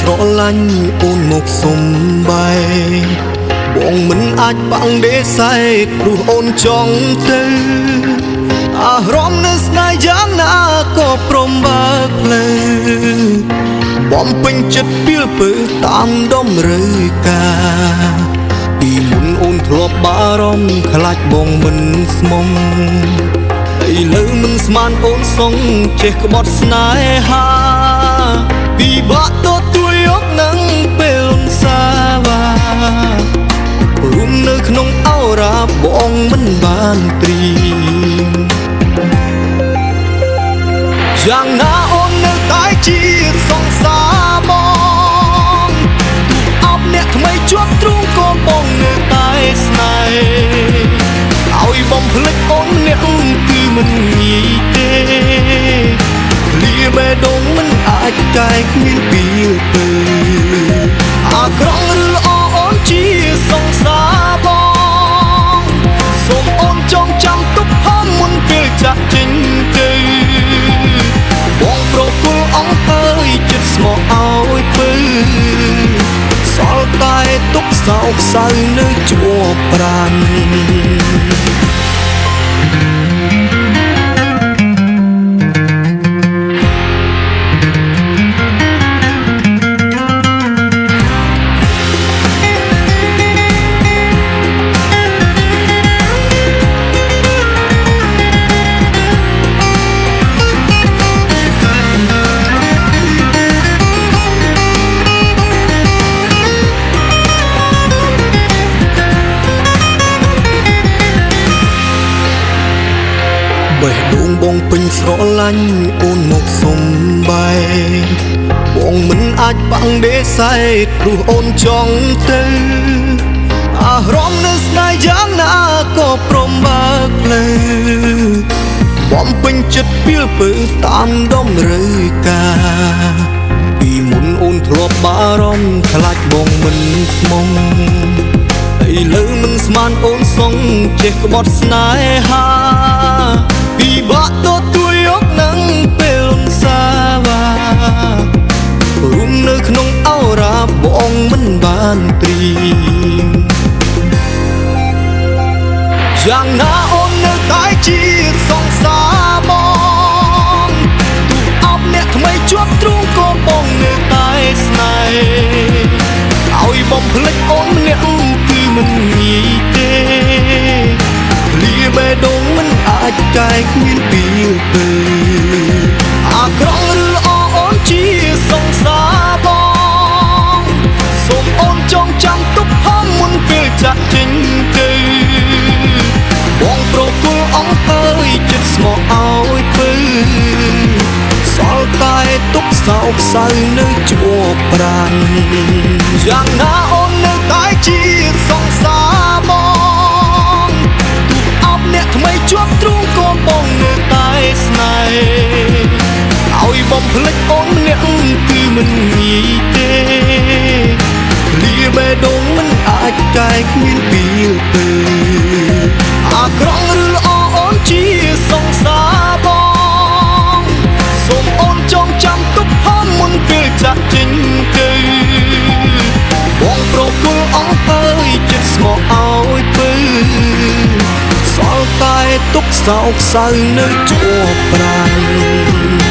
ស្រឡាញ់អូនមកសុំបែបងមិនអាចបាំងដេសាយព្រោះអូនចង់ទៅអារម្មណ៍នៅស្នេហ៍យ៉ាងណាក៏ព្រមបើកផ្លូវបំពេញចិត្តពីលពើតាមតម្រូវការពីមុនអូនធ្លាប់បារម្ភខ្លាចបងមិនស្មុំឥឡូវមិនស្មានអូនសងចេះក្បត់ស្នេហាពីបាក់ទទួលយកនឹងពេលអូនសាវារួមនៅក្នុងអោរាបងមិនបានត្រៀមយ៉ាងណាអូននៅតែជាសង្សារបងទូអប់អ្នកថ្មីជាប់ទ្រូងក៏បងនៅតែស្នេហ៍ឲ្យបំភ្លេចអូនអ្នកគឺមិនងាយទេលាបេះដូងមិនអាចកែគ្មានពីលទៅអាក្រក់ឬល្អអូនជាសង្សារបងសូមអូនចងចាំទុកផងមុនពេលចាក់ចេញទៅបងប្រគល់អង្គហើយចិត្តស្មោះឲ្យពើសល់តែទុកសោកសៅនៅជាប់ប្រាណបេះដូងបងពេញស្រឡាញ់អូនមកសុំបែបងមិនអាចបាំងដេសាយព្រោះអូនចង់ទៅអារម្មណ៍នៅស្នេហ៍យ៉ាងណាក៏ព្រមបើកផ្លូវបំពេញចិត្តពីលពើតាមតម្រូវការពីមុនអូនធ្លាប់បារម្ភខ្លាចបងមិនស្មុំឥឡូវមិនស្មានអូនសងចេះក្បត់ស្នេហាពីបាក់ទទួលយកនឹងពេលអូនសាវារួមនៅក្នុងអោរាបងមិនបានត្រៀមយ៉ាងណាអូននៅតែជាសង្សារបងទូអប់អ្នកថ្មីជាប់ទ្រូងក៏បងនៅតែស្នេហ៍ឲ្យបំភ្លេចអូនម្នាក់គឺមិនងាយទេលាបេះដូងមិនអាចកែគ្មានពីលទៅអាក្រក់ឬល្អអូនជាសង្សារបងសូមអូនចងចាំទុកផងមុនពេលចាក់ចេញទៅបងប្រគល់អង្គហើយចិត្តស្មោះឲ្យពើសល់តែទុកសោកសៅនៅជាប់ប្រាណយ៉ាងណាអូននៅតែជាសង្សារបងទូអប់អ្នកថ្មីជាប់ទ្រូងក៏បងនៅតែស្នេហ៍ឲ្យបំភ្លេចអូនម្នាក់គឺមិនងាយទេលាបេះដូងមិនអាចកែគ្មានពីលទៅអាក្រក់ឬល្អអូនជាសង្សារបងសូមអូនចងចាំទុកផងមុនពេលចាក់ចេញទៅបងប្រគល់អង្គហើយចិត្តស្មោះឲ្យពើសល់តែទុកសោកសៅនៅជាប់ប្រាណ